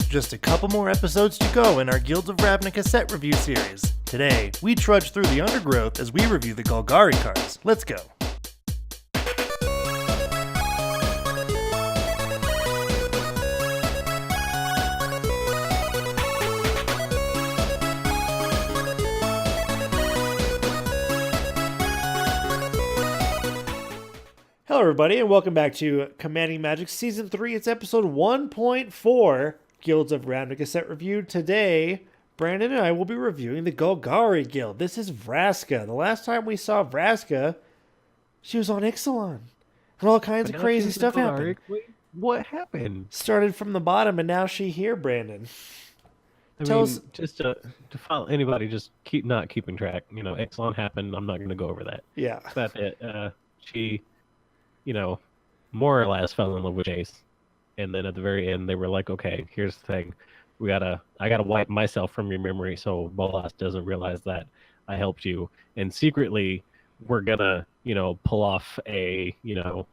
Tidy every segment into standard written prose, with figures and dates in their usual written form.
just a couple more episodes to go in our Guilds of Ravnica set review series. Today, we trudge through the Undergrowth as we review the Golgari cards. Let's go. Hello everybody, and welcome back to Commanding Magic Season 3. It's episode 1.4, Guilds of Ravnica set review. Today, Brandon and I will be reviewing the Golgari Guild. This is Vraska. The last time we saw Vraska, she was on Ixalan. And all kinds of crazy stuff happened. Wait, what happened? Started from the bottom, and now she here, Brandon. Tell us, just to follow anybody, just not keeping track. You know, Ixalan happened. I'm not going to go over that. Yeah. That's it. She... more or less fell in love with Jace. And then at the very end, they were like, okay, here's the thing. I gotta wipe myself from your memory so Bolas doesn't realize that I helped you. And secretly, we're gonna, pull off you're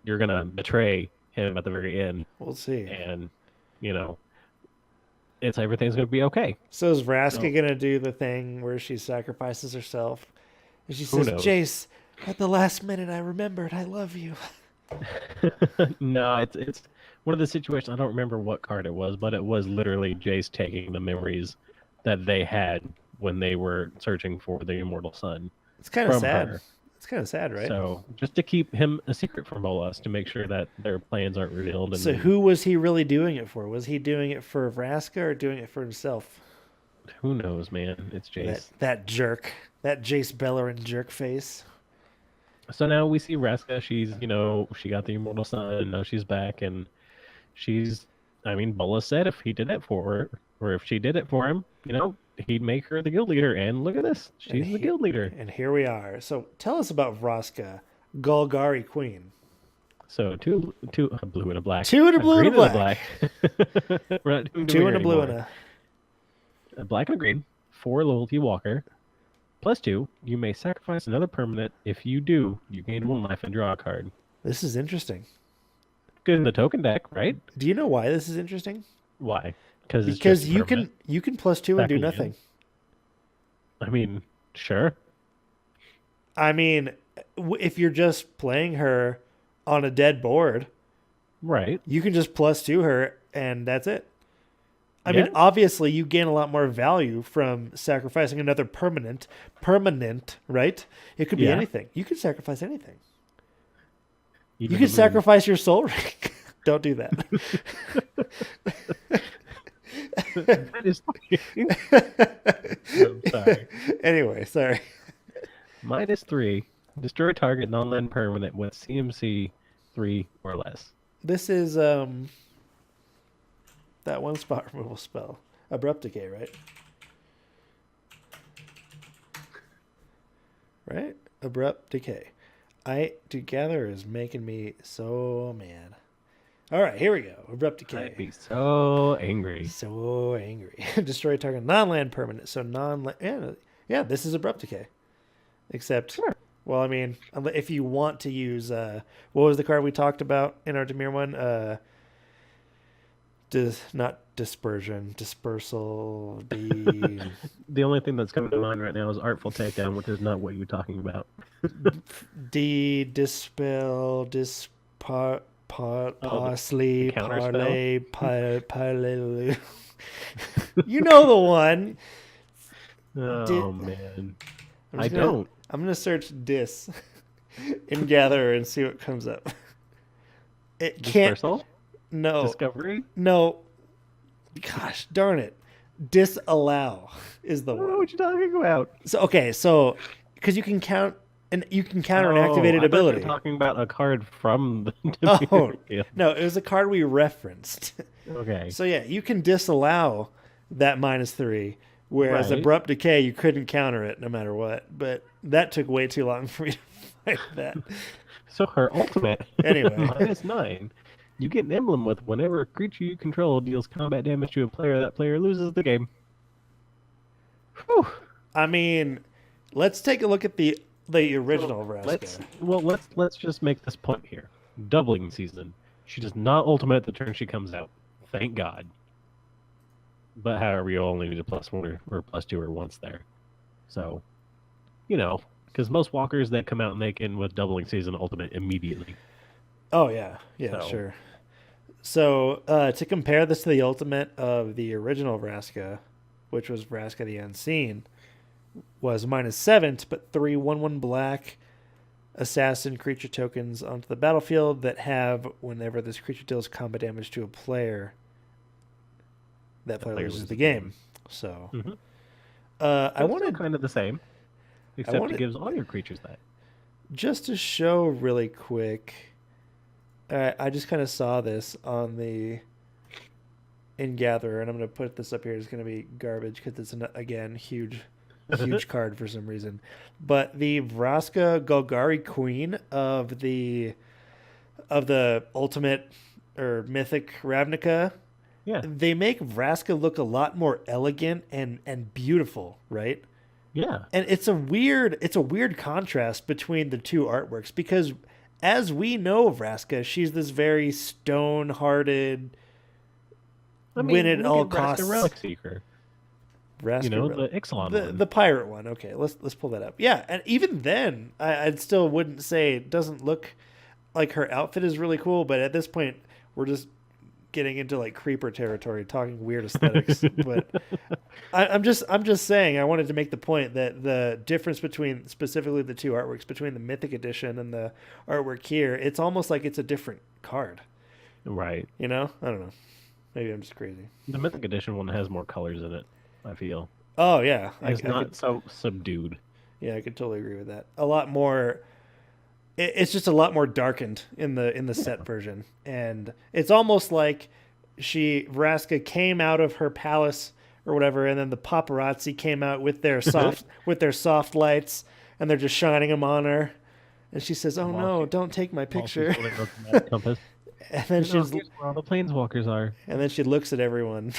gonna betray him at the very end. We'll see. And, everything's gonna be okay. So is Vraska gonna do the thing where she sacrifices herself? And she says, Jace, at the last minute I remembered I love you. No, it's one of the situations. I don't remember what card it was, but it was literally Jace taking the memories that they had when they were searching for the immortal sun. It's kind of sad. Her. It's kind of sad, right? So just to keep him a secret from Bolas, to make sure that their plans aren't revealed. So who was he really doing it for? Was he doing it for Vraska or doing it for himself? Who knows, man? It's Jace. That jerk. That Jace Bellerin jerk face. So now we see Vraska. She's, she got the immortal sun, and now she's back, and Bolas said if he did it for her, or if she did it for him, he'd make her the guild leader, and look at this. She's the guild leader. And here we are. So tell us about Vraska, Golgari Queen. So two a blue and a black. Two and a blue and a black. We're not doing two and a blue and a black and a green, 4 loyalty walker. +2, you may sacrifice another permanent. If you do, you gain 1 life and draw a card. This is interesting. Good in the token deck, right? Do you know why this is interesting? Why? Because you can +2 and do nothing. Sure. If you're just playing her on a dead board, right? You can just +2 her, and that's it. Obviously, you gain a lot more value from sacrificing another permanent, right? It could be anything. You can sacrifice anything. You can sacrifice your soul ring. Don't do that. That is... I'm sorry. Anyway, sorry. -3. Destroy target non-land permanent with CMC 3 or less. This is... that one spot removal spell. Abrupt Decay, right? Right? Abrupt Decay. Together is making me so mad. All right, here we go. Abrupt Decay. I'd be so angry. So angry. Destroy target non-land permanent. So non-land... Yeah, this is Abrupt Decay. Except... Sure. Well, if you want to use... what was the card we talked about in our Demir one? Not dispersion, dispersal. The only thing that's coming to mind right now is Artful Takedown, which is not what you're talking about. Dispel, parsley, parlay, parlay. You know the one. Oh man, I don't. I'm gonna search dis in Gather and see what comes up. It can't. Dispersal? No. Discovery? No. Gosh, darn it. Disallow is the I don't one. know what you're talking about. So because you can count and you can counter an activated ability. You're talking about a card from the No, it was a card we referenced. Okay. So yeah, you can disallow that -3, whereas Abrupt Decay you couldn't counter it no matter what. But that took way too long for me to find that. So her ultimate anyway -9. You get an emblem with whenever a creature you control deals combat damage to a player, that player loses the game. Whew. Let's take a look at the original Vraska. Let's just make this point here. Doubling season. She does not ultimate the turn she comes out. Thank God. But however, you only need a +1 or +2 or once there. So, you know, because most walkers that come out and they can with doubling season ultimate immediately. Oh yeah, yeah, So sure. So to compare this to the ultimate of the original Vraska, which was Vraska the Unseen, was -7 to put 3/1/1 black assassin creature tokens onto the battlefield that have, whenever this creature deals combat damage to a player, that player loses the game. So hmm I so it's still wanted kind of the same, I except it wanted gives all your creatures that. just to show really quick. I just kind of saw this on the in Gatherer, and I'm going to put this up here. It's going to be garbage because it's again huge card for some reason. But the Vraska Golgari Queen of the ultimate or mythic Ravnica, Yeah, they make Vraska look a lot more elegant and beautiful, right? yeah. And it's a weird contrast between the two artworks because as we know Vraska, she's this very stone-hearted, I win mean, at look all at Vraska costs. Relic Seeker. Vraska, The Ixalan the one. the pirate one. Okay, let's pull that up. Yeah, and even then, I still wouldn't say it doesn't look like her outfit is really cool. But at this point, we're just getting into like creeper territory, talking weird aesthetics. But I'm just saying, I wanted to make the point that the difference between specifically the two artworks, between the Mythic Edition and the artwork here, it's almost like it's a different card. Right. You know? I don't know. Maybe I'm just crazy. The Mythic Edition one has more colors in it, I feel. Oh yeah, It's I not could so subdued. yeah I could totally agree with that. A lot more. It's just a lot more darkened in the set Yeah. version, and it's almost like Vraska came out of her palace or whatever, and then the paparazzi came out with their soft lights, and they're just shining them on her, and she says, "Oh While no, she, don't take my while she's picture." holding up the compass. and then Here's where all the planeswalkers are. she looks at everyone.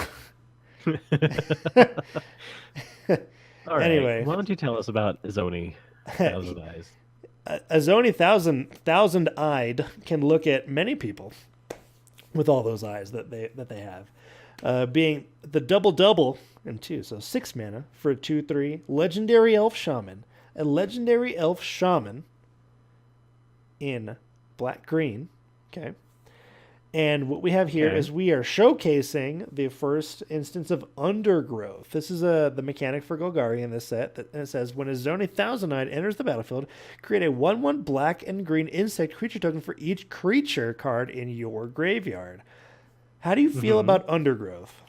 All right. Anyway, Why don't you tell us about Zoni Thousand Eyes? Azoni thousand eyed can look at many people with all those eyes that they have. Being the double and two, so 6 mana for a 2/3 legendary elf shaman. A legendary elf shaman in black green. Okay. And what we have here Okay. is we are showcasing the first instance of Undergrowth. This is the mechanic for Golgari in this set. And it says, when a Zoni Thousand Eyed enters the battlefield, create a 1/1 black and green insect creature token for each creature card in your graveyard. How do you feel about Undergrowth?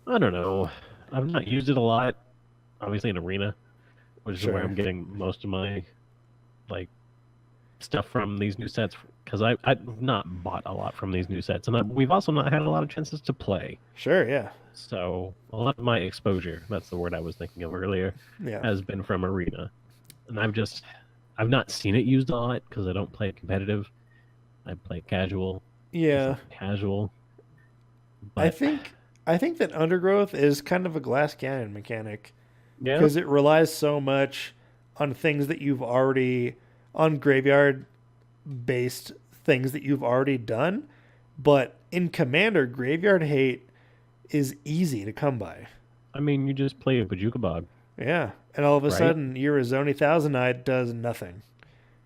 I don't know. I've not used it a lot. Obviously in Arena, which is where Sure. I'm getting most of my like stuff from these new sets because I've not bought a lot from these new sets, and we've also not had a lot of chances to play. Sure, yeah. So a lot of my exposure—that's the word I was thinking of Yeah. earlier—has been from Arena, and I've not seen it used a lot because I don't play competitive. I play casual. Yeah. Casual. I But think that Undergrowth is kind of a glass cannon mechanic yeah, because it relies so much on things that you've already on graveyard based things that you've already done. But in Commander, graveyard hate is easy to come by. I mean, you just play a Bajuka Bog, Yeah. And all of a right? sudden, your Zoni Thousand Eye does nothing.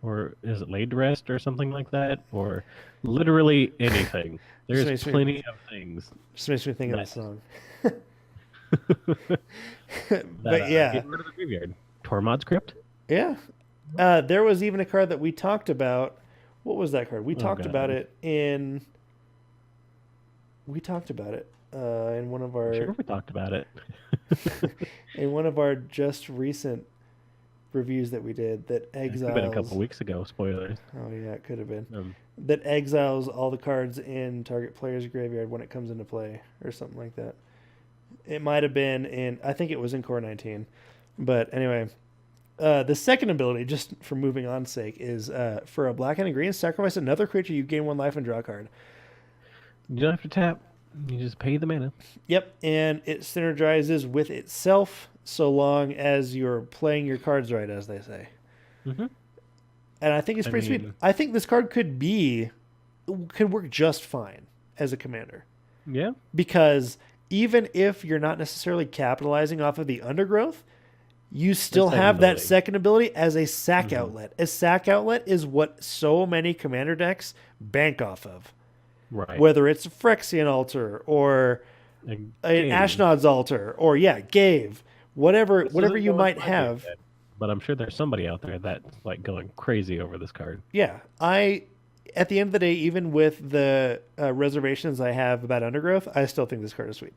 Or is it laid to rest or something like that? Or literally anything. There's makes me- plenty of things Just makes me think of the that, song. that But yeah. get rid of the graveyard. Tormod's Crypt? Yeah. There was even a card that we talked about. What was that card? We talked about God. it in. We talked about it in one of our Sure, we talked about it. in one of our just recent reviews that we did. That It could have been a exiles. couple weeks ago. Spoilers. Oh yeah, it could have been. Um, That exiles all the cards in target player's graveyard when it comes into play, or something like that. It might have been in. I think it was in Core 19, but anyway. The second ability, just for moving on sake, is for a black and a green, sacrifice another creature, you gain 1 life and draw a card. you don't have to tap. You just pay the mana. Yep, and it synergizes with itself so long as you're playing your cards right, as they say. Mm-hmm. And I think it's pretty sweet. I think this card could work just fine as a commander Yeah. because even if you're not necessarily capitalizing off of the undergrowth, you still second have that ability. second ability as a sack Mhm. outlet. A sack outlet is what so many commander decks bank off of. Right. Whether it's a Phyrexian altar or an Game. Ashnod's altar or Gave, This whatever doesn't you go into might my game have. yet, but I'm sure there's somebody out there that's like going crazy over this card. Yeah, at the end of the day, even with the reservations I have about Undergrowth, I still think this card is sweet.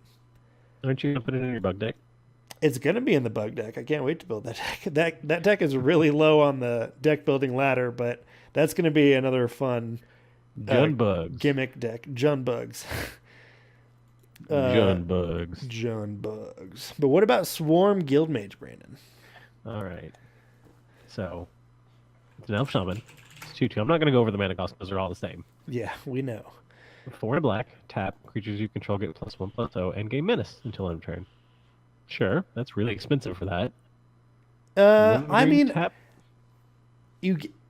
Aren't you gonna put it in your bug deck? It's gonna be in the bug deck. I can't wait to build that deck. That deck is really low on the deck building ladder, but that's gonna be another fun Jun bugs. gimmick deck. Jun bugs. Jun bugs. Jun bugs. But what about Swarm Guildmage, Brandon? All right. So it's an elf shaman. It's 2/2. I'm not gonna go over the mana cost because they're all the same. Yeah, we know. 4 and a black. Tap. Creatures you control get +1/+0 and gain menace until end of turn. Sure, that's really expensive for that. One I green mean, tap.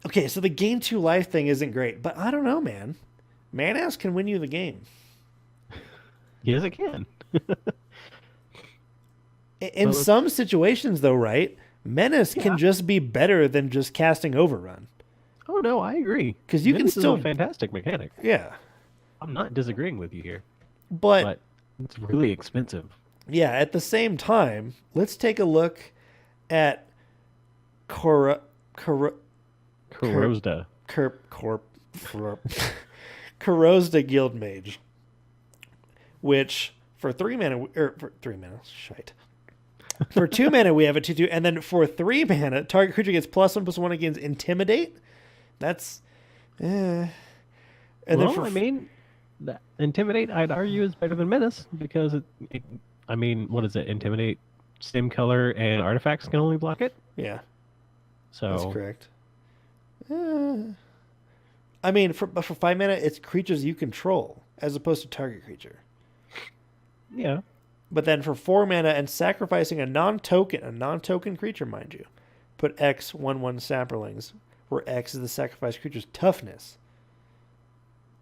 okay, so the gain 2 life thing isn't great, but I don't know, man. Manass can win you the game. Yes, it can. In Well, some situations, though, right? Menace Yeah. can just be better than just casting Overrun. Oh no, I agree. 'Cause you can Menace is still- a fantastic mechanic. Yeah. I'm not disagreeing with you here, But but it's really expensive. yeah, at the same time, let's take a look at Cor Corrosda. Corrosda Guildmage, which for 3 mana, shite. For 2 mana we have a 2/2, and then for 3 mana, target creature gets +1/+1 against Intimidate. That's and Well, then for I mean, that Intimidate, I'd argue, is better than Menace because I mean, what is it? Intimidate, same color, and artifacts can only block it. yeah, So that's correct. I mean, for 5 mana, it's creatures you control as opposed to target creature. yeah, But then for 4 mana and sacrificing a non-token creature, mind you, put X 1/1 Saprolings, where X is the sacrificed creature's toughness.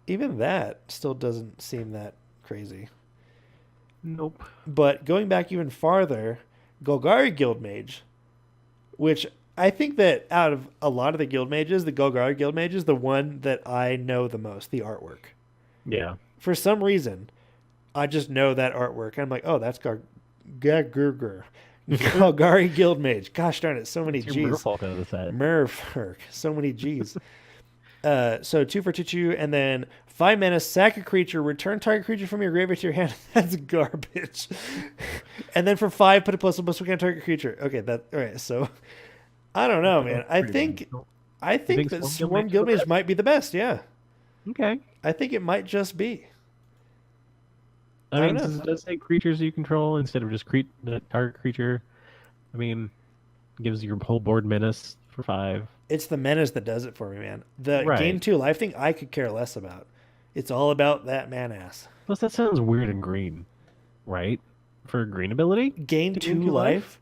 Even that still doesn't seem that crazy. nope. But going back even farther, Golgari Guildmage, which I think that out of a lot of the guild mages, the Golgari Guildmage is the one that I know the most, the artwork. Yeah, For some reason, I just know that artwork. I'm like, oh, that's Golgari Guildmage. Gosh darn it, so many it's your G's. Merfolk out of the set. Merfolk, so many G's. So 2 for 2/2, and then 5 mana, sack a creature, return target creature from your graveyard to your hand. That's garbage. And then for 5, put a +1/+1 on target creature. Okay, all right. So I don't know, man. I think think that Swarm Swarm Guildmage is the Guildmage best? might be the best. Yeah, Okay. I think it might just be. I I mean, don't know. since it does say creatures you control instead of just the target creature, I mean, gives your whole board menace for 5. It's the menace that does it for me, man. The Right. game 2 life thing, I could care less about. It's all about that manass. Plus, that sounds weird in green, right? For a green ability? Gain To 2 gain 2 life.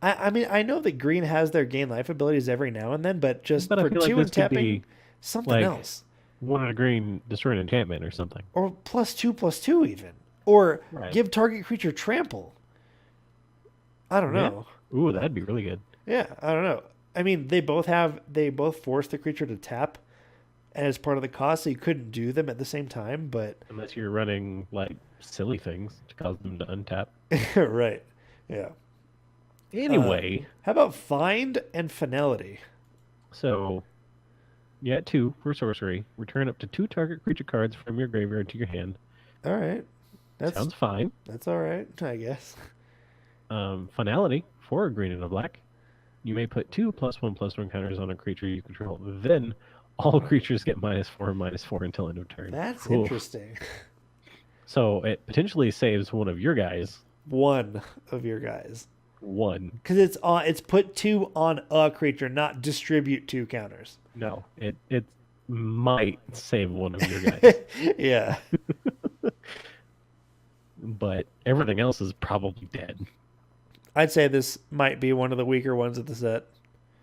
I mean, I know that green has their gain life abilities every now and then, but just But I for feel like 2 this and could tapping, be, something like, else. 1 and a green, destroy an enchantment or something. Or +2/+2 even. Or Right. give target creature trample. I don't Yeah. know. Ooh, that'd be really good. Yeah, I don't know. I mean, they both force the creature to tap as part of the cost, so you couldn't do them at the same time, but Unless you're running, like, silly things to cause them to untap. right. Yeah. Anyway, How about find and finality? so, yeah, 2 for sorcery. Return up to 2 target creature cards from your graveyard to your hand. All right. Sounds fine. That's all right, I guess. Finality, for a green and a black. You may put 2 +1/+1 counters on a creature you control. Then, all creatures get -4/-4 until end of turn. That's Oof. interesting. So, it potentially saves one of your guys. One of your guys. 1. Because it's put 2 on a creature, not distribute 2 counters. No, it might save one of your guys. Yeah. But everything else is probably dead. I'd say this might be one of the weaker ones of the set.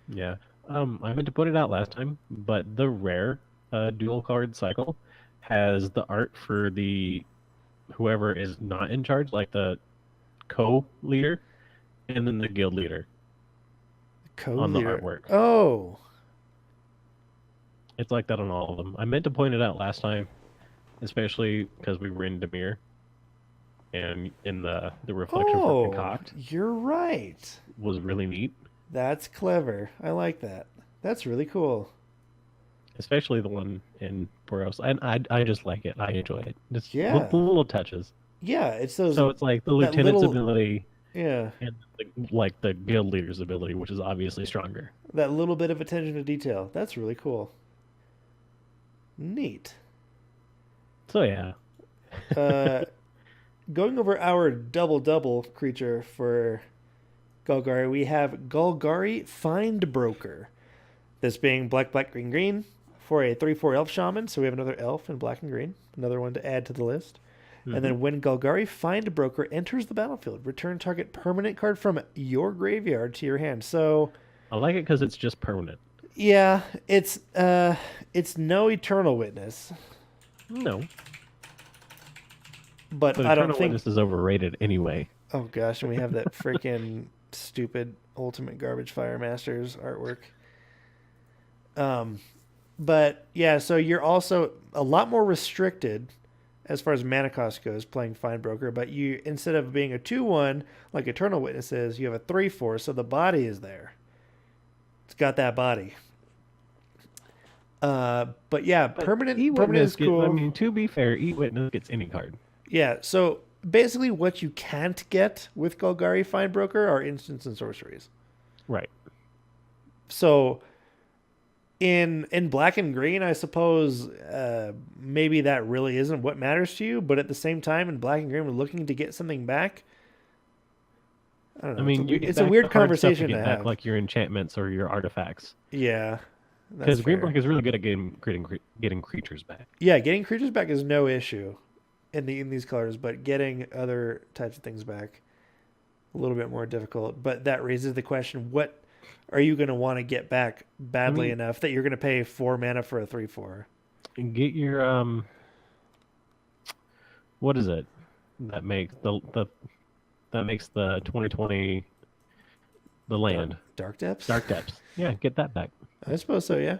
Yeah. I meant to put it out last time, but the rare dual card cycle has the art for the whoever is not in charge, like the co-leader, and then the guild leader on the Co-leader. artwork. Oh, It's like that on all of them. I meant to point it out last time, especially because we were in Demir, and in the reflection for Concoct you're right. was really neat. That's clever. I like that. That's really cool. Especially the one in Boros. And I just like it. I enjoy it. Just Yeah. the little touches. Yeah, it's those So it's like the that lieutenant's little ability yeah, and like the guild leader's ability, which is obviously stronger. that little bit of attention to detail. That's really cool. Neat. So yeah. Uh, going over our double creature for Golgari, we have Golgari Find Broker. This being black, black, green, green for a 3/4 elf shaman. So we have another elf in black and green, another one to add to the list. And then when Golgari Find Broker enters the battlefield, return target permanent card from your graveyard to your hand. So I like it because it's just permanent. yeah, it's no Eternal Witness, No. but But I don't Eternal think. Witness is overrated anyway. Oh gosh, and we have that freaking stupid Ultimate Garbage Fire Masters artwork. But yeah, so you're also a lot more restricted as far as mana cost goes playing Find Broker, but you instead of being a 2/1 like Eternal Witness is, you have a 3/4, so the body is there. It's got that body. But yeah, But permanent E-Witness is cool. I mean, to be fair, E-Witness gets any card. Yeah, so basically what you can't get with Golgari Find Broker are instants and sorceries. Right. So in black and green, I suppose maybe that really isn't what matters to you, but at the same time, in black and green, we're looking to get something back. I don't know. I mean, it's a weird conversation to get have. back, like your enchantments or your artifacts. Yeah, Because that's green fair. black is really good at getting creatures back. Yeah, getting creatures back is no issue in these colors, but getting other types of things back a little bit more difficult. But that raises the question: what are you going to want to get back badly enough that you're going to pay 4 mana for a 3/4? And get your what is it that makes that makes the 2020 the land Dark Depths. Dark Depths. Yeah, get that back. I suppose so. Yeah.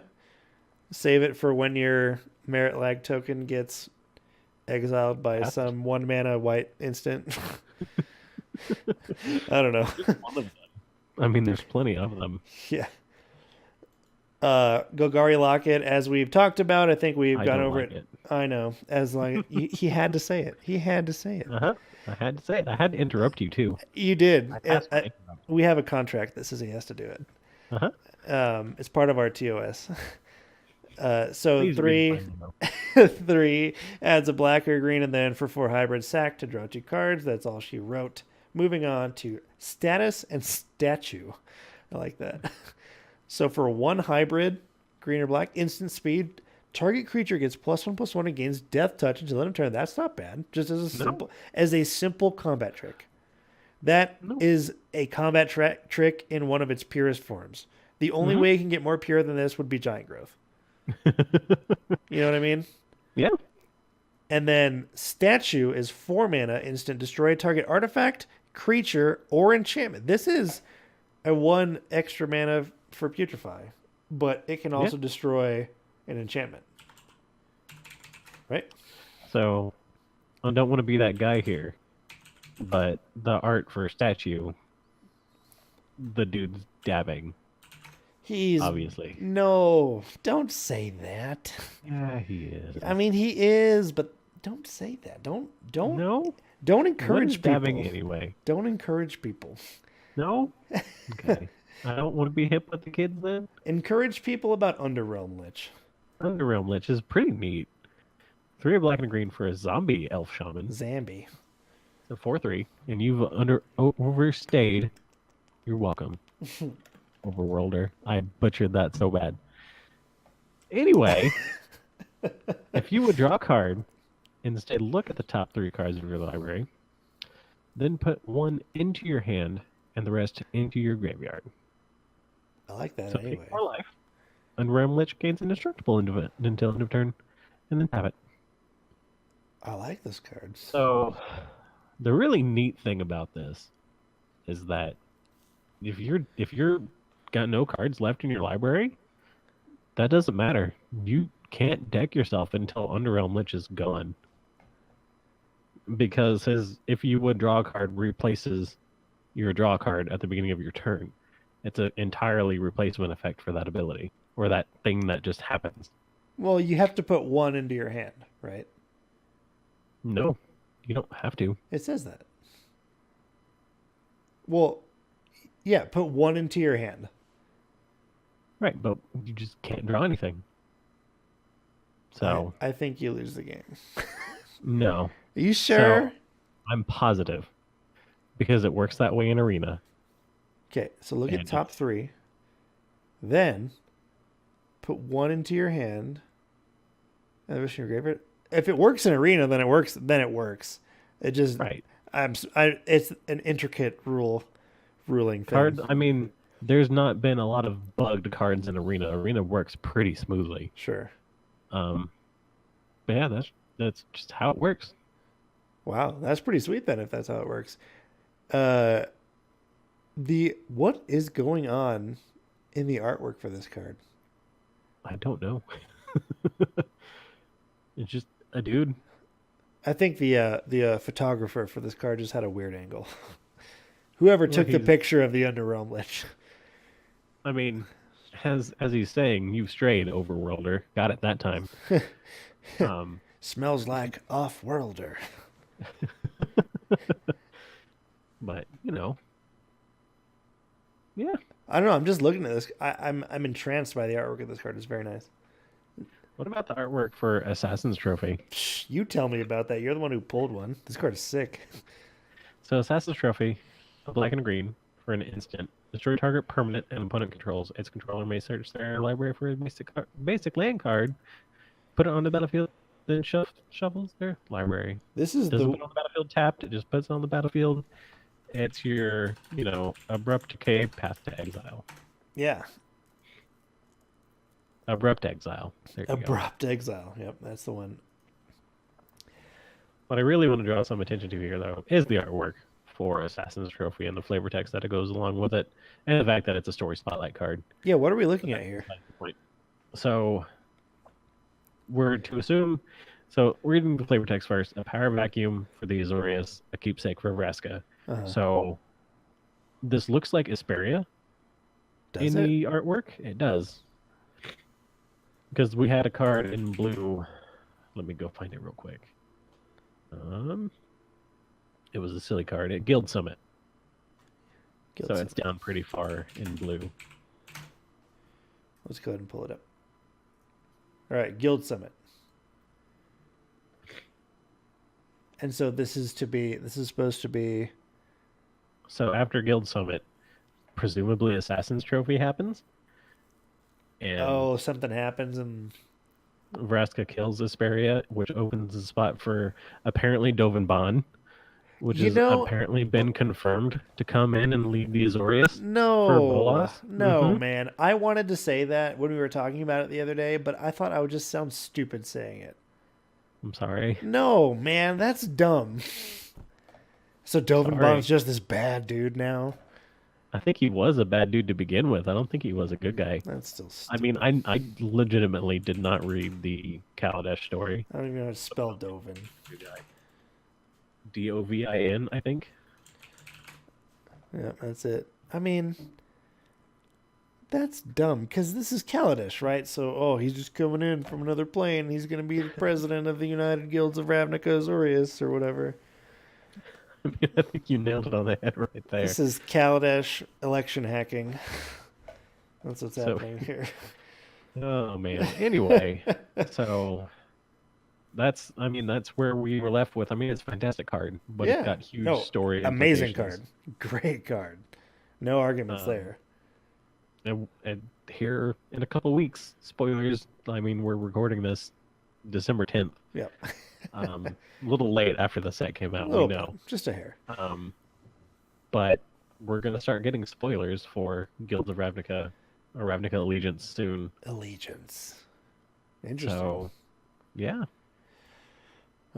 Save it for when your merit lag token gets exiled by Cast. some 1 mana white instant. I don't know. One of them. I mean, there's plenty of them. Yeah. Golgari Locket, as we've talked about, I think we've I gone don't over like it. it. I know. As long he had to say it. He had to say it. I had to say it. I had to interrupt you too. You did. Asked to interrupt. We have a contract that says he has to do it. It's part of our TOS. So Please read mine, 3 adds a black or green, and then for 4 hybrid sack to draw 2 cards. That's all she wrote. Moving on to status and statue. I like that. So for 1 hybrid, green or black, instant speed, target creature gets +1/+1 and gains death touch until end of turn. That's not bad. Just as a simple combat trick. That is a combat trick in one of its purest forms. The only way it can get more pure than this would be Giant Growth. You know what I mean? Yeah. And then statue is 4 mana, instant, destroy a target artifact, creature, or enchantment. This is a 1 extra mana for putrefy, but it can also destroy an enchantment. Right? So I don't want to be that guy here, but the art for statue, the dude's dabbing. He's obviously. No, don't say that. Yeah, he is. I mean, he is, but don't say that. Don't No. Don't encourage people. Dabbing anyway. Don't encourage people. No. Okay. I don't want to be hip with the kids then. Encourage people about Underrealm Lich. Underrealm Lich is pretty neat. 3 black and a green for a zombie elf shaman. Zambi. It's a 4/3, and you've overstayed. You're welcome. Overworlder. I butchered that so bad. Anyway, if you would draw a card, instead look at the top 3 cards of your library, then put 1 into your hand and the rest into your graveyard. I like that So anyway. take 4 life. Underrealm Lich gains indestructible until end of turn, and then tap it. I like this card. So, the really neat thing about this is that if you're got no cards left in your library, that doesn't matter. You can't deck yourself until Underrealm Lich is gone. Because if you would draw a card replaces your draw card at the beginning of your turn. It's an entirely replacement effect for that ability or that thing that just happens. Well, you have to put one into your hand, right? No, you don't have to. It says that. Well, yeah, put one into your hand. Right, but you just can't draw anything. So I think you lose the game. no. Are you sure? So I'm positive because it works that way in Arena. Okay, so look at top 3. Then put one into your hand. And wish your graveyard. If it works in Arena, then it works. Then it works. It just Right. It's an intricate ruling thing. Cards. I mean, there's not been a lot of bugged cards in Arena. Arena works pretty smoothly. Sure. But yeah, that's just how it works. Wow, that's pretty sweet then. If that's how it works. What is going on in the artwork for this card? I don't know. It's just a dude. I think the photographer for this card just had a weird angle. Whoever took the picture of the Underrealm Lich. I mean, as he's saying, you've strayed, Overworlder. Got it that time. Smells like off-worlder. But yeah. I don't know. I'm just looking at this. I'm entranced by the artwork of this card. It's very nice. What about the artwork for Assassin's Trophy? Psh, you tell me about that. You're the one who pulled one. This card is sick. So Assassin's Trophy, a black and a green for an instant. Destroy target permanent and opponent controls. Its controller may search their library for a basic land card, put it on the battlefield, then shuffles their library. This is Doesn't put it on the battlefield tapped. It just puts it on the battlefield. It's your, abrupt decay, path to exile. Yeah. Abrupt exile. There you Abrupt exile. Yep, that's the one. What I really want to draw some attention to here, though, is the artwork for Assassin's Trophy and the flavor text that it goes along with it, and the fact that it's a story spotlight card. Yeah, what are we looking at here? So, we're to assume... So, reading the flavor text first. A power vacuum for the Azorius, a keepsake for Vraska. So, this looks like Asperia Does in it? the artwork. It does. Because we had a card in blue. Let me go find it real quick. It was a silly card at Guild Summit. So it's down pretty far in blue. Let's go ahead and pull it up. All right, Guild Summit. And so this is supposed to be... So after Guild Summit, presumably Assassin's Trophy happens. And something happens and... Vraska kills Asperia, which opens the spot for apparently Dovin, which has apparently been confirmed to come in and lead the Azorius. No, man. I wanted to say that when we were talking about it the other day, but I thought I would just sound stupid saying it. I'm sorry. No, man, that's dumb. So Dovin just this bad dude now? I think he was a bad dude to begin with. I don't think he was a good guy. That's still stupid. I mean, I legitimately did not read the Kaladesh story. I don't even know how to spell Dovin. Dovin, I think. Yeah, that's it. I mean, that's dumb, because this is Kaladesh, right? So, he's just coming in from another plane. He's going to be the president of the United Guilds of Ravnica Azorius, or whatever. I mean, I think you nailed it on the head right there. This is Kaladesh election hacking. That's what's happening here. Oh, man. Anyway, so that's where we were left with. I mean, it's a fantastic card, but it's got huge story. Amazing card. Great card. No arguments there. And here in a couple weeks, spoilers, I mean, we're recording this December 10th. Yep. A little late after the set came out, we know. Just a hair. But we're going to start getting spoilers for Guilds of Ravnica or Ravnica Allegiance soon. Allegiance. Interesting. So, yeah.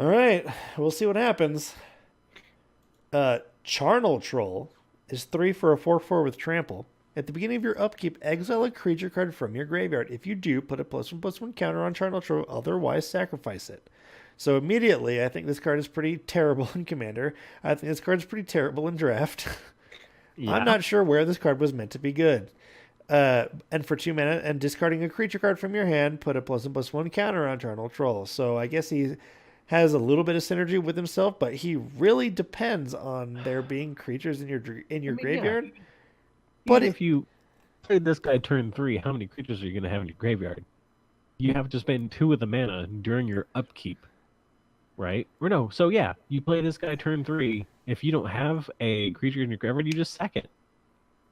All right, we'll see what happens. Charnel Troll is 3 for a 4/4 with trample. At the beginning of your upkeep, exile a creature card from your graveyard. If you do, put a +1/+1 counter on Charnel Troll, otherwise sacrifice it. So immediately, I think this card is pretty terrible in Commander. I think this card is pretty terrible in Draft. I'm Yeah. not sure where this card was meant to be good. And for 2 mana, and discarding a creature card from your hand, put a +1/+1 counter on Charnel Troll. So I guess he has a little bit of synergy with himself, but he really depends on there being creatures in your Yeah. graveyard. But Even if you played this guy turn 3, how many creatures are you going to have in your graveyard? You have to spend 2 of the mana during your upkeep, right? Or no, so yeah, you play this guy turn 3. If you don't have a creature in your graveyard, you just sack it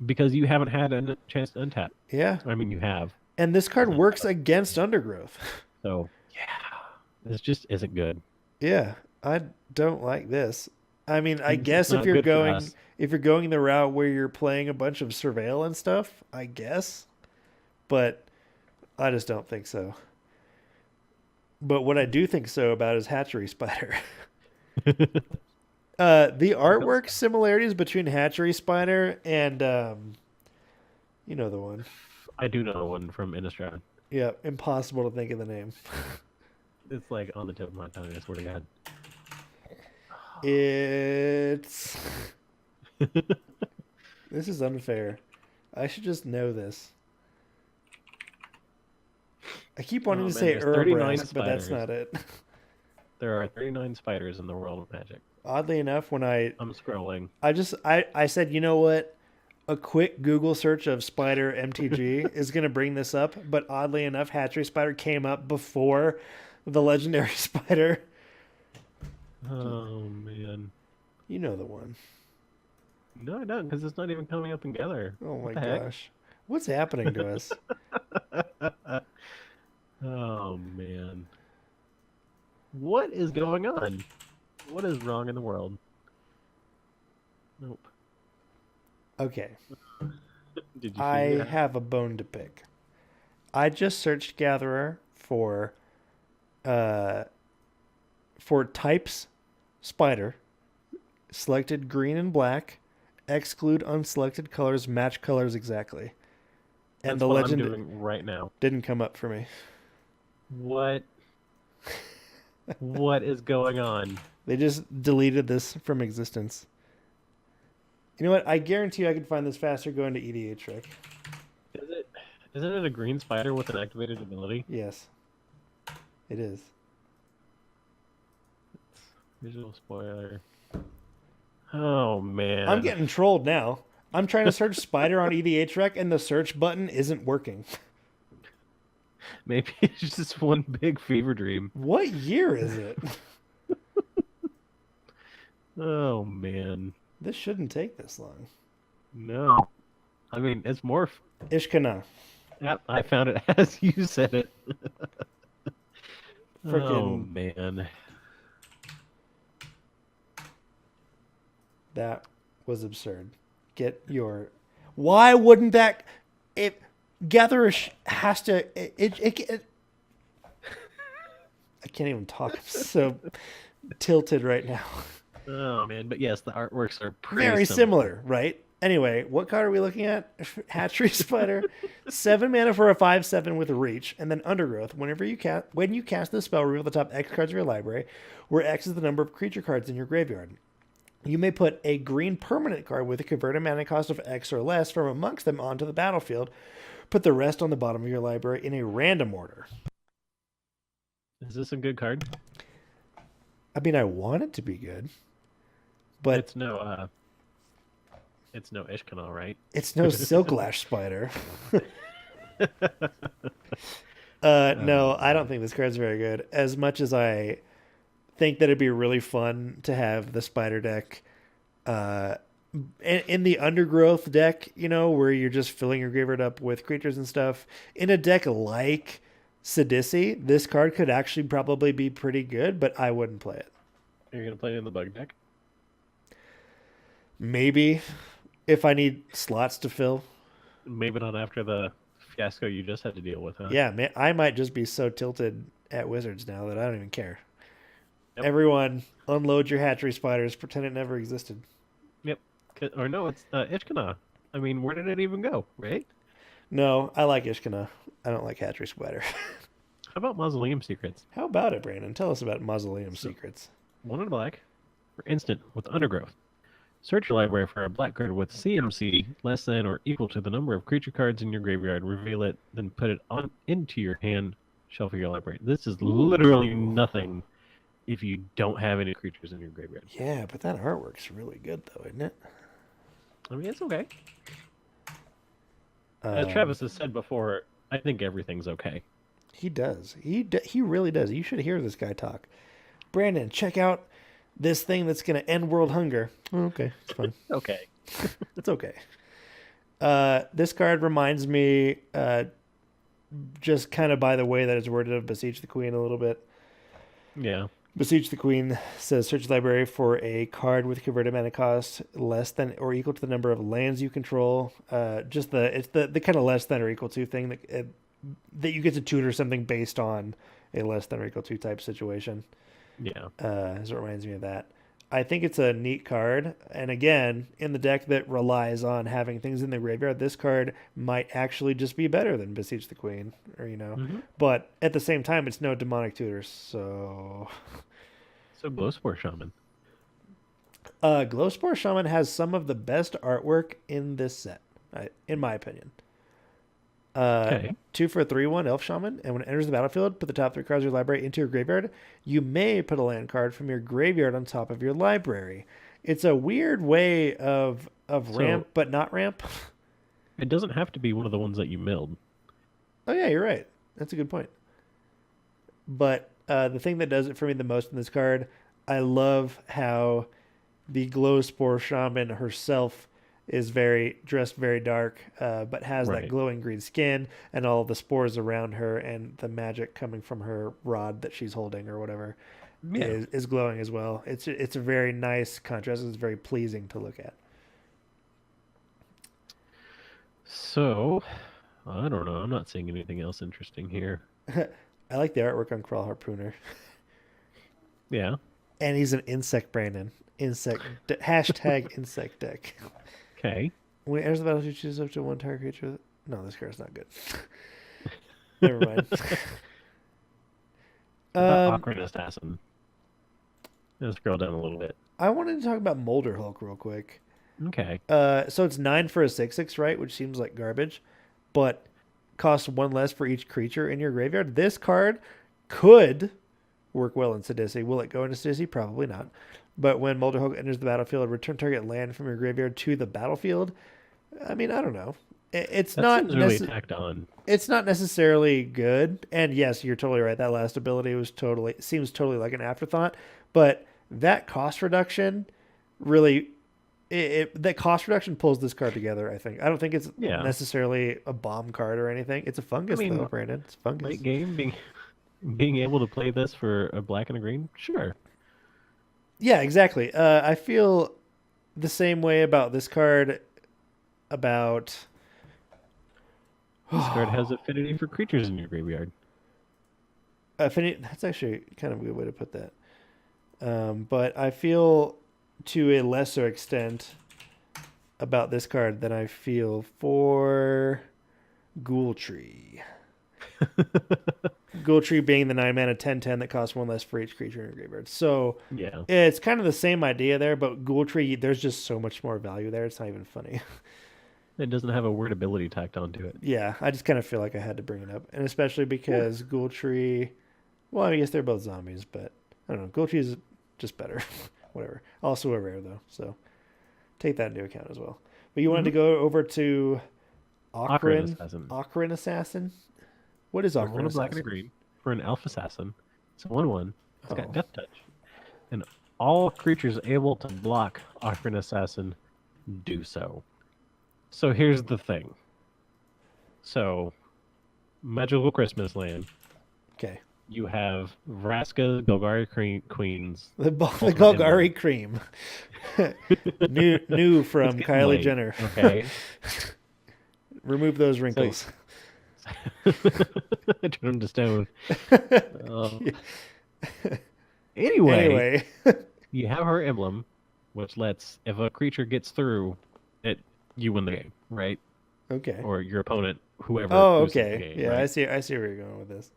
because you haven't had a chance to untap. yeah, I mean, you have. and this card works against Undergrowth. So yeah, this just isn't good. Yeah, I don't like this. I mean, I This is guess not good for us. if you're going the route where you're playing a bunch of surveil and stuff, I guess. But I just don't think so. But what I do think so about is Hatchery Spider. The artwork similarities between Hatchery Spider and you know the one. I do know one from Innistrad. Yeah, impossible to think of the name. It's like on the tip of my tongue. I swear to God. It's this is unfair. I should just know this. I keep wanting Oh, to man, say there's 39 Urabrask, but that's spiders. not it. There are 39 spiders in the world of magic. Oddly enough, when I'm scrolling. I said, you know what? A quick Google search of spider MTG is going to bring this up, but oddly enough, Hatchery Spider came up before the legendary spider. Oh man. You know the one. No, I don't, because it's not even coming up together. Oh my What the heck? gosh. What's happening to us? Oh man. What is going on? What is wrong in the world? Nope. Okay, Did you I figure it out? have a bone to pick. I just searched Gatherer uh for types spider, selected green and black, exclude unselected colors, match colors exactly. And That's the what legend I'm doing right now. didn't come up for me. What? What is going on? They just deleted this from existence. You know what? I guarantee you I could find this faster going to EDH trick. Is it? Isn't it a green spider with an activated ability? Yes, it is. Visual spoiler. Oh man. I'm getting trolled now. I'm trying to search spider on EDH rec and the search button isn't working. Maybe it's just one big fever dream. What year is it? Oh man. This shouldn't take this long. No. I mean, it's more. Ishkana. Yep, I found it as you said it. Oh Frickin' man. that was absurd. Get your. Why wouldn't that? It Gatherer has to. I can't even talk. I'm so tilted right now. Oh man, but yes, the artworks are pretty Very similar. similar, right? Anyway, what card are we looking at? Hatchery Spider, 7 mana for a 5/7 with reach, and then Undergrowth. When you cast this spell, reveal the top X cards of your library, where X is the number of creature cards in your graveyard. You may put a green permanent card with a converted mana cost of X or less from amongst them onto the battlefield. Put the rest on the bottom of your library in a random order. Is this a good card? I mean, I want it to be good, but It's no Ishkanal, right? it's no Silklash Spider. No, I don't think this card's very good. As much as I think that it'd be really fun to have the Spider deck in the Undergrowth deck, where you're just filling your graveyard up with creatures and stuff. In a deck like Sidisi, this card could actually probably be pretty good, but I wouldn't play it. You're gonna play it in the bug deck? Maybe if I need slots to fill. Maybe not after the fiasco you just had to deal with, huh? Yeah, man, I might just be so tilted at Wizards now that I don't even care. Yep. Everyone, unload your hatchery spiders. Pretend it never existed. Yep. Or no, it's Ishkana. I mean, where did it even go, right? No, I like Ishkana. I don't like hatchery spider. How about Mausoleum Secrets? How about it, Brandon? Tell us about Mausoleum So, Secrets. 1 in black for instant with Undergrowth. Search your library for a black card with CMC less than or equal to the number of creature cards in your graveyard. Reveal it, then put it on into your hand shelf of your library. This is literally nothing if you don't have any creatures in your graveyard. Yeah, but that artwork's really good, though, isn't it? I mean, it's okay. As Travis has said before, I think everything's okay. He does. He really does. You should hear this guy talk. Brandon, check out this thing that's going to end world hunger. Oh, okay, it's fine. Okay. It's okay. This card reminds me, just kind of by the way that it's worded, of Beseech the Queen a little bit. Yeah. Beseech the Queen says search the library for a card with converted mana cost less than or equal to the number of lands you control. It's the kind of less than or equal to thing that you get to tutor something based on a less than or equal to type situation. Yeah. So it reminds me of that. I think it's a neat card, and again, in the deck that relies on having things in the graveyard, this card might actually just be better than Beseech the Queen, or But at the same time, it's no demonic tutors, so. So Glowspore Shaman. Glowspore Shaman has some of the best artwork in this set, in my opinion. Okay. 2 for a 3/1 Elf Shaman, and when it enters the battlefield, put the top 3 cards of your library into your graveyard. You may put a land card from your graveyard on top of your library. It's a weird way of ramp, but not ramp. It doesn't have to be one of the ones that you milled. Oh yeah, you're right. That's a good point. But the thing that does it for me the most in this card, I love how the Glowspore Shaman herself is dressed very dark, but has that glowing green skin and all the spores around her, and the magic coming from her rod that she's holding or whatever is glowing as well. It's a very nice contrast. It's very pleasing to look at. So, I don't know. I'm not seeing anything else interesting here. I like the artwork on Crawl Harpooner. Yeah. And he's an insect, Brandon. Hashtag insect deck. Okay. When it enters the battle, you choose up to one target creature. No, this card's not good. Never mind. Awkward Assassin. Let's scroll down a little bit. I wanted to talk about Molder Hulk real quick. Okay. So it's 9 for a 6/6, right? Which seems like garbage, but costs 1 less for each creature in your graveyard. This card could work well in Sidisi. Will it go into Sidisi? Probably not. But when Molder Hulk enters the battlefield, return target land from your graveyard to the battlefield. I mean, I don't know. It's not really tacked on. It's not necessarily good. And yes, you're totally right. That last ability seems totally like an afterthought. But that cost reduction really, that cost reduction pulls this card together. I think. I don't think it's necessarily a bomb card or anything. It's a fungus, though, Brandon. It's fungus. Late game, being able to play this for a black and a green, sure. Yeah, exactly. I feel the same way about this card. This card has affinity for creatures in your graveyard. Affinity. That's actually kind of a good way to put that. But I feel to a lesser extent about this card than I feel for Ghoul Tree. Ghoul Tree being the 9-mana 10/10 that costs 1 less for each creature in your graveyard. So yeah, it's kind of the same idea there, but Ghoul Tree, there's just so much more value there. It's not even funny. It doesn't have a word ability tacked onto it. Yeah, I just kind of feel like I had to bring it up, and especially because Ghoul Tree. Well, I guess they're both zombies, but I don't know. Ghoul Tree is just better. Whatever. Also a rare though, so take that into account as well. But you wanted to go over to Ocarina Assassin. What is Ocarina Assassin? Black and a green for an elf assassin. It's a 1/1. It's got Death Touch, and all creatures able to block Ocarina Assassin do so. So here's the thing. So, Magical Christmas Land. Okay. You have Vraska, Golgari Queens. The Golgari cream. new from Kylie late. Jenner. Okay. Remove those wrinkles. Turn them to stone. Anyway, Anyway. you have her emblem, which lets if a creature gets through, it you win the game, right? Okay. Or your opponent, whoever Oh, loses the okay. game, Yeah, I right? see. I see where you're going with this.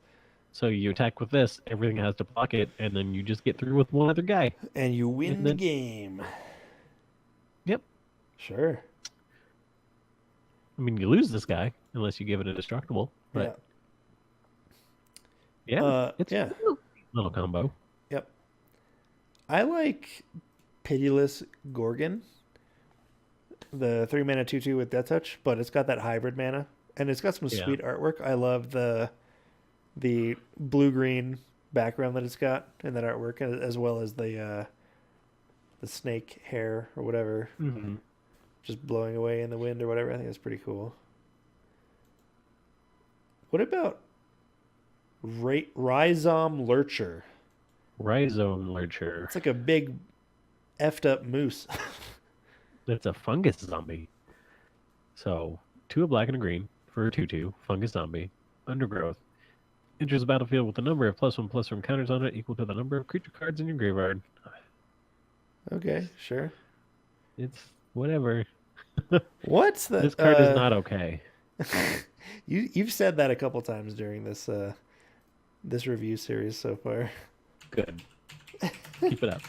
So you attack with this, everything has to block it, and then you just get through with one other guy. And you And win the then, game. yep. Sure. I mean, you lose this guy unless you give it a destructible. Yeah. But yeah, it's Yeah. a little combo. Yep. I like Pitiless Gorgon, the 3 mana 2/2 with Death Touch, but it's got that hybrid mana, and it's got some Yeah. sweet artwork. I love the blue green background that it's got in that artwork, as well as the snake hair or whatever, Hmm. just blowing away in the wind or whatever. I think that's pretty cool. What about Rhizome Lurcher? Rhizome Lurcher. It's like a big effed up moose. That's a fungus zombie. So, 2 a black and a green for a 2/2 fungus zombie. Undergrowth. Enters the battlefield with a number of +1/+1 counters on it equal to the number of creature cards in your graveyard. Okay, sure. It's whatever. What's the This card is not okay. you've said that a couple times during this review series so far. Good. Keep it up.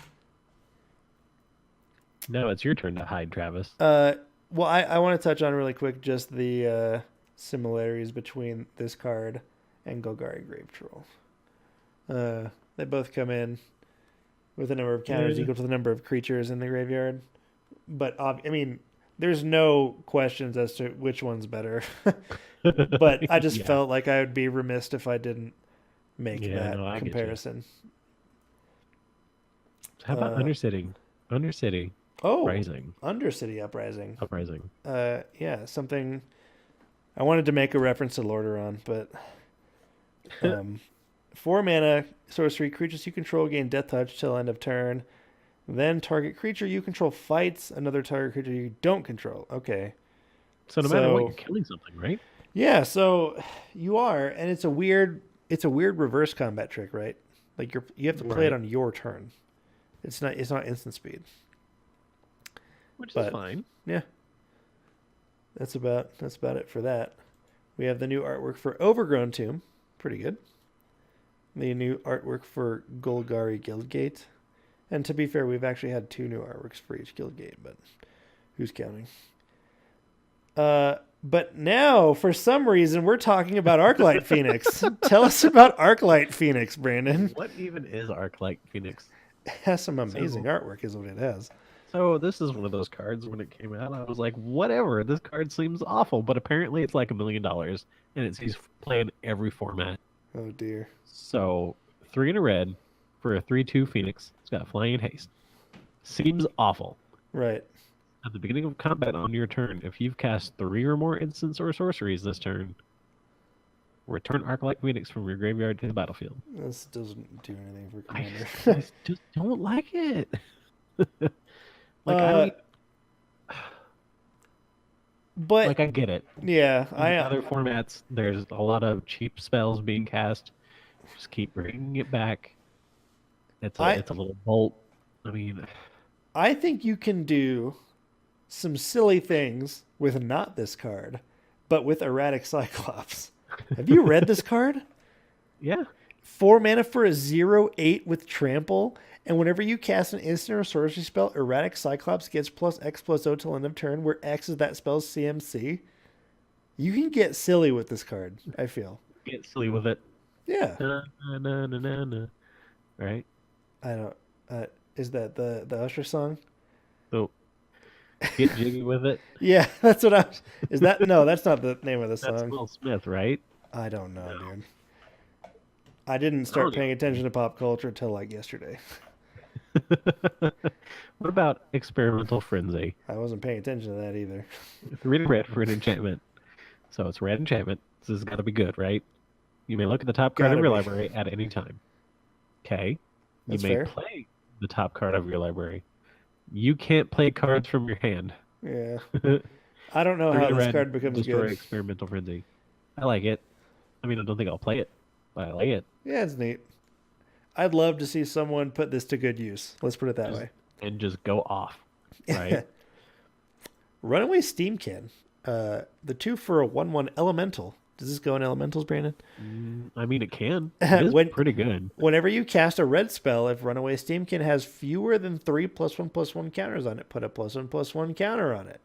Now it's your turn to hide, Travis. Well, I want to touch on really quick just the similarities between this card and Golgari Grave Troll. They both come in with a number of counters equal to the number of creatures in the graveyard. But I mean, there's no questions as to which one's better. But I just Yeah. felt like I would be remiss if I didn't make Yeah, that no, I get you. comparison. How about Undercity? Undercity. Oh, Rising. Undercity Uprising. Uprising. Yeah, something I wanted to make a reference to Lordaeron, but 4 mana sorcery, creatures you control gain Death Touch till end of turn. Then target creature you control fights another target creature you don't control. Okay. So no matter what, So- you're killing something, right? Yeah, so you are, and it's a weird reverse combat trick, right? Like you have to play it Right. on your turn. It's not instant speed. Which But- is fine. Yeah. That's about it for that. We have the new artwork for Overgrown Tomb. Pretty good. The new artwork for Golgari Guildgate. And to be fair, we've actually had 2 new artworks for each Guildgate, but who's counting? But now, for some reason, we're talking about Arclight Phoenix. Tell us about Arclight Phoenix, Brandon. What even is Arclight Phoenix? It has some amazing artwork, is what it has. So this is one of those cards. When it came out, I was like, whatever. This card seems awful, but apparently it's like $1 million, and it sees play in every format. Oh dear. So 3 in a red for a 3/2 Phoenix. It's got flying and haste. Seems awful. Right. At the beginning of combat on your turn, if you've cast 3 or more instants or sorceries this turn, return Arclight Phoenix from your graveyard to the battlefield. This doesn't do anything for I Commander. just don't like it. Like But I get it. yeah, In other formats, there's a lot of cheap spells being cast. Just keep bringing it back. It's a little bolt. I mean, I think you can do some silly things with not this card, but with Erratic Cyclops. Have you read this card? yeah. 4 mana for a 0/8 with trample, and whenever you cast an instant or sorcery spell, Erratic Cyclops gets +X+0 till end of turn, where X is that spell's CMC. You can get silly with this card, I feel. Get silly with it. Yeah. Na, na, na, na, na. Right? I don't. Is that the Usher song? So get jiggy with it. Yeah, that's what I. Is that no? That's not the name of the That's song. Will Smith, right? I don't know, dude. I didn't start paying attention to pop culture until like yesterday. What about Experimental Frenzy? I wasn't paying attention to that either. 3 to red for an enchantment. So it's red enchantment. This has got to be good, right? You may look at the top card of Gotta your be. library at any time. Okay. You That's may fair. play the top card of your library. You can't play cards from your hand. Yeah. I don't know 3 how to this red, card becomes destroy good. Experimental Frenzy. I like it. I mean, I don't think I'll play it, but I like it. Yeah, it's neat. I'd love to see someone put this to good use. Let's put it that way. And just go off, right? Runaway Steamkin. The 2 for a 1/1 elemental. Does this go in elementals, Brandon? I mean, it can. It is pretty good. Whenever you cast a red spell, if Runaway Steamkin has fewer than 3 +1/+1 counters on it, put a +1/+1 counter on it.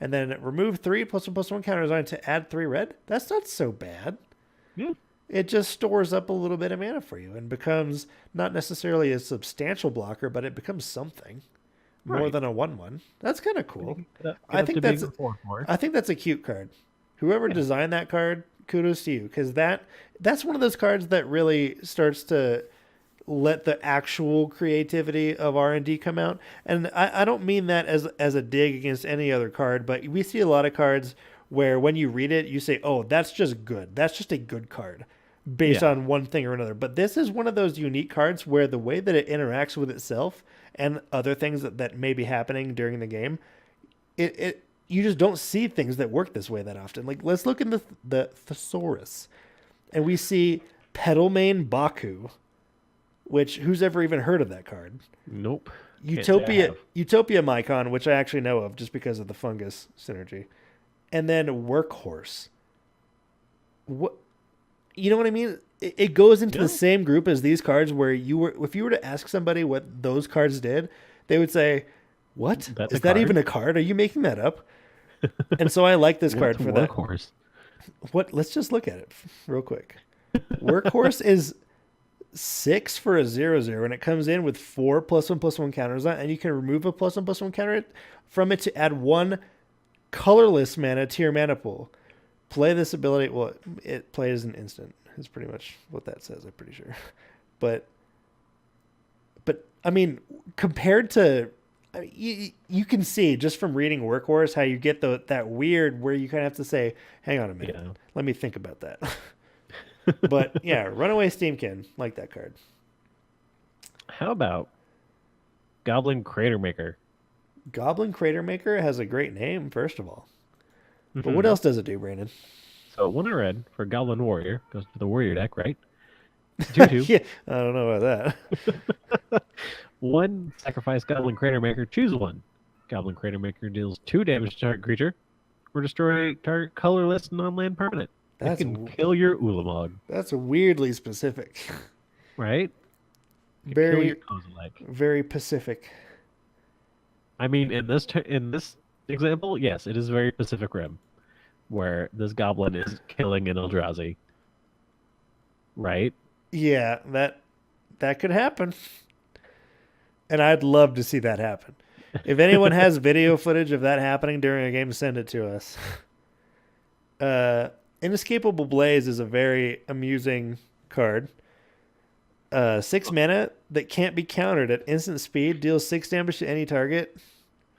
And then remove 3 +1/+1 counters on it to add 3 red. That's not so bad. Yeah. It just stores up a little bit of mana for you and becomes not necessarily a substantial blocker, but it becomes something more than a 1/1. That's kind of cool. I think that's a cute card. Whoever designed that card, kudos to you, because that's one of those cards that really starts to let the actual creativity of R&D come out. And I don't mean that as a dig against any other card, but we see a lot of cards where when you read it, you say, oh, that's just good. That's just a good card based on one thing or another. But this is one of those unique cards where the way that it interacts with itself and other things that may be happening during the game, you just don't see things that work this way that often. Like, let's look in the thesaurus, and we see Petalmane Baku, which who's ever even heard of that card? Nope. Utopia Mycon, which I actually know of just because of the fungus synergy. And then Workhorse. What, you know what I mean? It goes into the same group as these cards where if you were to ask somebody what those cards did, they would say, what? Is that even a card? Are you making that up? And so I like this card for that. Workhorse? What? Let's just look at it real quick. Workhorse is 6 for a 0/0, and it comes in with 4 +1/+1 counters on it, and you can remove a +1/+1 counter from it to add 1 colorless mana to your mana pool. Play this ability. Well, it plays an instant. Is pretty much what that says. I'm pretty sure. But I mean, compared to, you can see just from reading Workhorse how you get that weird where you kind of have to say, hang on a minute, let me think about that. But yeah, Runaway Steamkin, like that card. How about Goblin Crater Maker? Goblin Crater Maker has a great name, first of all. But what else does it do, Brandon? So 1 red for Goblin Warrior goes to the Warrior deck, right? 2/2. Yeah, I don't know about that. 1 sacrifice Goblin Crater Maker, choose 1. Goblin Crater Maker deals 2 damage to target creature, or destroy target colorless non-land permanent. That can kill your Ulamog. That's weirdly specific. Right? Very Pacific. I mean, in this example, yes, it is very Pacific Rim, where this goblin is killing an Eldrazi. Right? Yeah, that could happen. And I'd love to see that happen. If anyone has video footage of that happening during a game, send it to us. Inescapable Blaze is a very amusing card. 6 mana that can't be countered at instant speed, deals 6 damage to any target.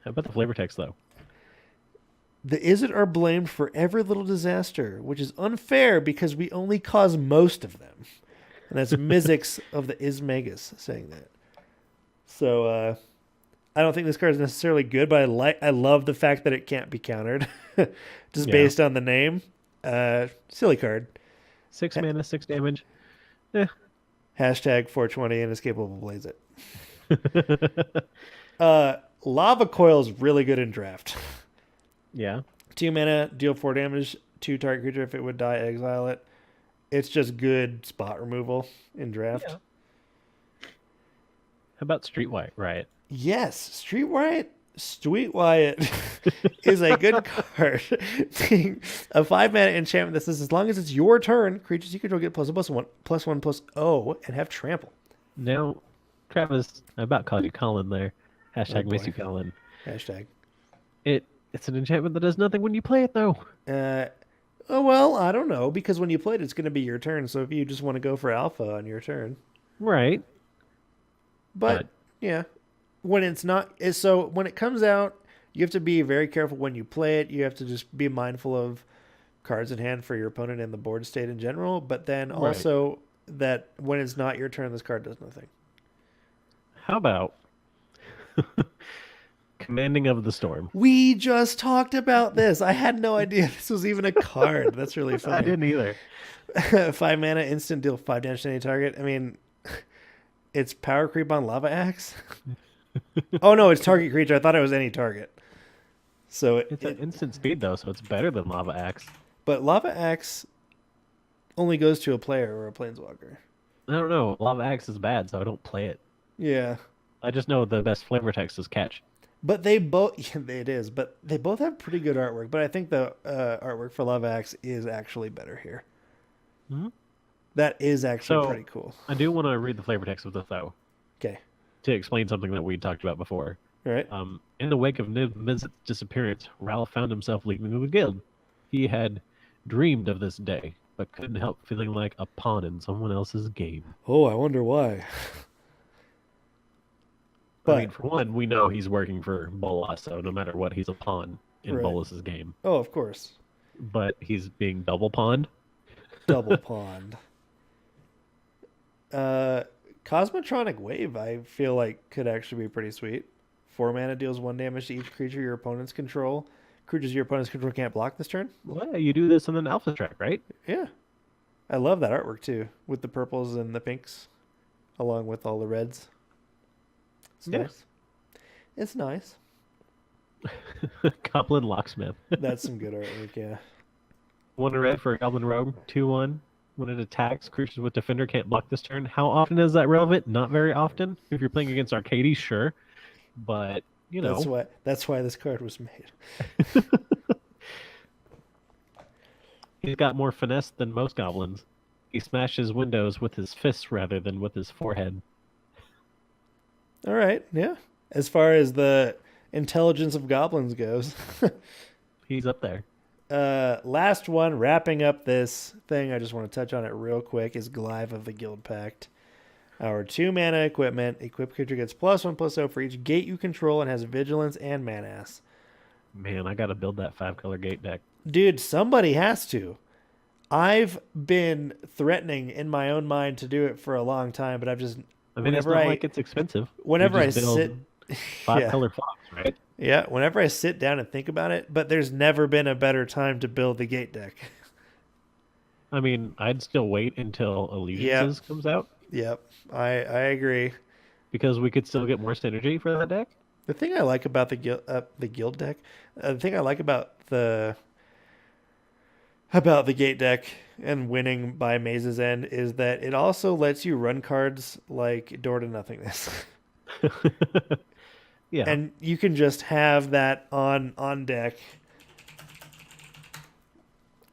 How about the flavor text, though? The Izzet are blamed for every little disaster, which is unfair because we only cause most of them. And that's Mizzix of the Ismagus saying that. So I don't think this card is necessarily good, but I love the fact that it can't be countered just based on the name. Silly card. 6 mana, 6 damage. Hashtag 420 Inescapable Blaze it. Lava Coil is really good in draft. Yeah. 2 mana, deal 4 damage to target creature. If it would die, exile it. It's just good spot removal in draft. Yeah. How about Street Riot? Yes, Street Riot. Sweet Wyatt is a good card. A 5 mana enchantment that says as long as it's your turn, creatures you control get +1/+1/+0 and have trample. Now, Travis, I about called you Colin there. Hashtag miss you, Colin. Hashtag. It's an enchantment that does nothing when you play it, though. Oh, well, I don't know, because when you play it, it's going to be your turn. So if you just want to go for alpha on your turn. Right. But yeah. When it's not, so when it comes out, you have to be very careful when you play it. You have to just be mindful of cards in hand for your opponent and the board state in general. But then also that when it's not your turn, this card does nothing. How about Commanding of the Storm? We just talked about this. I had no idea this was even a card. That's really funny. I didn't either. 5 mana, instant, deal 5 damage to any target. I mean, It's power creep on Lava Axe. Oh no, it's target creature. I thought it was any target. So It's an instant speed though, so it's better than Lava Axe. but Lava Axe only goes to a player or a planeswalker. I don't know. Lava Axe is bad, so I don't play it. Yeah. I just know the best flavor text is catch. But they both, yeah, it is, but they both have pretty good artwork. But I think the artwork for Lava Axe is actually better here. Hmm. That is actually So pretty cool. I do want to read the flavor text of this though Okay. to explain something that we talked about before. All right. In the wake of Niv Mizzet's disappearance, Ralph found himself leaving the guild. He had dreamed of this day, but couldn't help feeling like a pawn in someone else's game. Oh, I wonder why. I mean, But for one, we know he's working for Bolas, so no matter what, he's a pawn in right. Bolas's game. Oh, of course. But he's being double pawned. Double pond. Cosmotronic Wave, I feel like could actually be pretty sweet. 4 mana deals 1 damage to each creature your opponents control. Creatures your opponents control can't block this turn. Well, you do this in an alpha track, right? Yeah. I love that artwork too, with the purples and the pinks, along with all the reds. It's Yeah. nice. It's nice. Goblin Locksmith. That's some good artwork, yeah. 1 red for a Goblin Rogue. 2/1. When it attacks, creatures with Defender can't block this turn. How often is that relevant? Not very often. If you're playing against Arcades, sure. But, you know. That's why this card was made. He's got more finesse than most goblins. He smashes windows with his fists rather than with his forehead. All right, yeah. As far as the intelligence of goblins goes. He's up there. Last one, wrapping up this thing, I just want to touch on it real quick, is Glyve of the Guild Pact. Our 2 mana equipment. Equipped creature gets +1/+0 for each gate you control and has vigilance and manass. Man, I gotta build that 5-color gate deck. Dude, somebody has to. I've been threatening in my own mind to do it for a long time, but I've just I mean, it's not like it's expensive. whenever You I just build sit 5-color fox, right? Yeah, whenever I sit down and think about it, but there's never been a better time to build the gate deck. I mean, I'd still wait until Allegiances comes out Yep, I agree. because we could still get more synergy for that deck. The thing I like about the guild deck, the thing I like about the gate deck and winning by Maze's End is that it also lets you run cards like Door to Nothingness. Yeah. And you can just have that on deck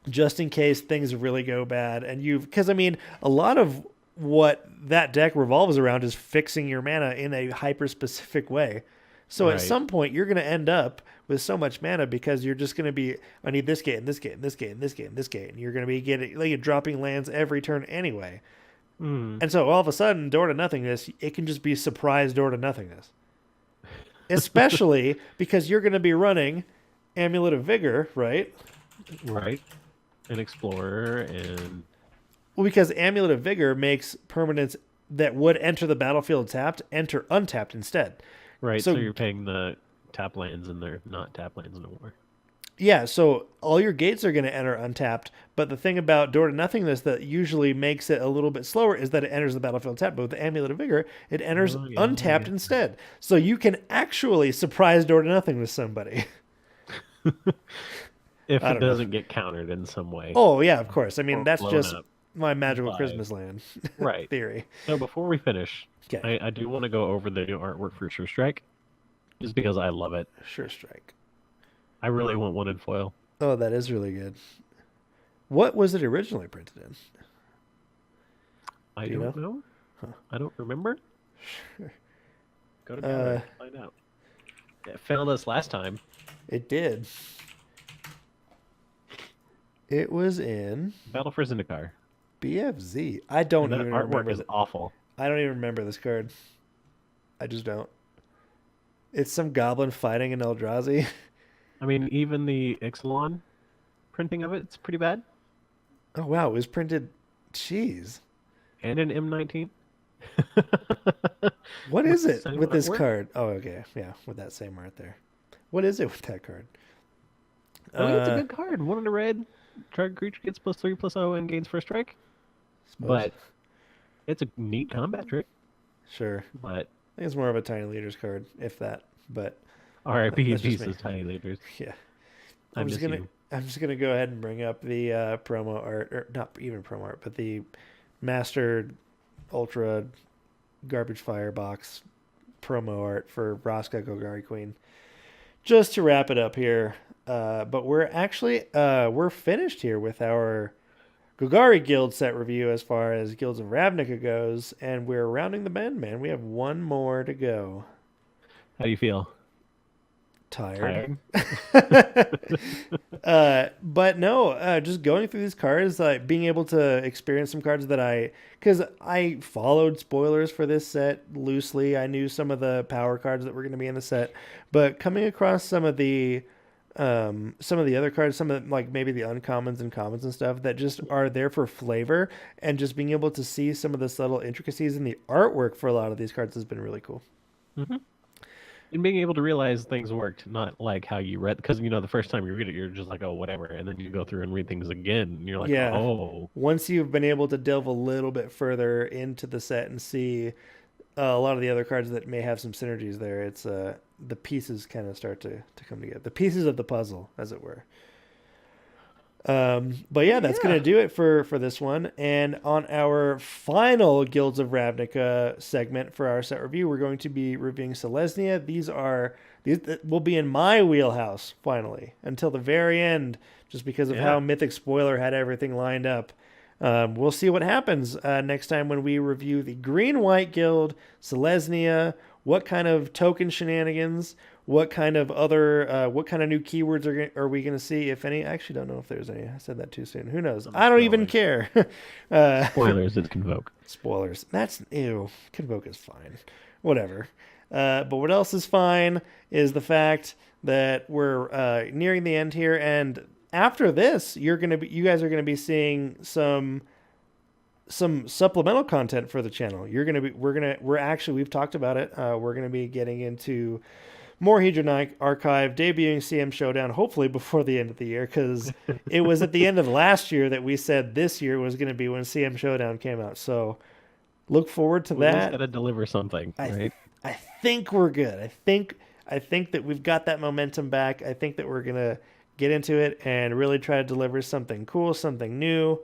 just in case things really go bad. And because I mean, a lot of what that deck revolves around is fixing your mana in a hyper specific way. So at some point you're going to end up with so much mana because you're just going to be, I need this gate and this gate and this gate and this gate and this gate. And you're going to be dropping lands every turn anyway. And so all of a sudden, Door to Nothingness, it can just be surprise Door to Nothingness. Especially because you're going to be running Amulet of Vigor, right? Right. An Explorer and... Well, because Amulet of Vigor makes permanents that would enter the battlefield tapped enter untapped instead. Right, so you're paying the tap lands and they're not tap lands no more. Yeah, so all your gates are going to enter untapped, but the thing about Door to Nothingness that usually makes it a little bit slower is that it enters the battlefield tapped, but with the Amulet of Vigor, it enters untapped instead. So you can actually surprise Door to Nothingness somebody. If it doesn't get countered in some way. Oh, yeah, of course. I mean, that's just up my magical Christmas land right. theory. So before we finish, I do want to go over the new artwork for Sure Strike, just because I love it. Sure Strike. I really want one in foil. Oh, that is really good. What was it originally printed in? I don't know. Huh. I don't remember. Sure. Go to Gallery, find out. It failed us last time. It did. It was in Battle for Zendikar. BFZ. I don't even remember. Artwork is awful. I don't even remember this card. I just don't. It's some goblin fighting an Eldrazi. I mean, even the Ixalan printing of it's pretty bad. Oh, wow. It was printed. Jeez. And an M19. What is it with this card? Oh, okay. Yeah, with that same art there. What is it with that card? It's a good card. 1 in a red. Target creature gets +3/+0 and gains first strike. But it's a neat combat trick. Sure. But I think it's more of a tiny leaders card, if that. But RIP that's just me. pieces, tiny leaders. Yeah. I I'm just miss gonna you. I'm just gonna go ahead and bring up the promo art, or not even promo art, but the Master Ultra Garbage Firebox promo art for Vraska Golgari Queen. Just to wrap it up here, but we're finished here with our Golgari Guild set review as far as Guilds of Ravnica goes, and we're rounding the bend, man. We have one more to go. How do you feel? Tired. Tired? But no, just going through these cards, like being able to experience some cards because I followed spoilers for this set loosely. I knew some of the power cards that were going to be in the set, but coming across some of the other cards, some of like maybe the uncommons and commons and stuff that just are there for flavor, and just being able to see some of the subtle intricacies in the artwork for a lot of these cards has been really cool. Hmm. And being able to realize things worked, not like how you read, because the first time you read it, you're just like, oh, whatever, and then you go through and read things again, and you're like, Yeah. oh, Once you've been able to delve a little bit further into the set and see a lot of the other cards that may have some synergies there, it's the pieces kind of start to come together. The pieces of the puzzle, as it were. But yeah, that's gonna do it for this one. And on our final Guilds of Ravnica segment for our set review, we're going to be reviewing Selesnya. These will be in my wheelhouse finally until the very end, just because of how Mythic Spoiler had everything lined up. We'll see what happens next time when we review the Green White Guild, Selesnya. What kind of token shenanigans? What kind of new keywords are we going to see, if any? I actually don't know if there's any. I said that too soon. Who knows? I don't even care. spoilers, it's Convoke. Spoilers. That's ew. Convoke is fine. Whatever. But what else is fine is the fact that we're nearing the end here, and after this, you guys are gonna be seeing some supplemental content for the channel. We've talked about it. We're gonna be getting into more Hedron Archive, debuting CM Showdown, hopefully before the end of the year, because it was at the end of last year that we said this year was going to be when CM Showdown came out. So look forward to that. Got to deliver something, right? I think we're good. I think that we've got that momentum back. I think that we're gonna get into it and really try to deliver something cool, something new.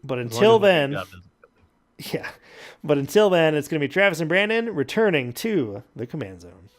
But until then, yeah. But until then, it's gonna be Travis and Brandon returning to the Command Zone.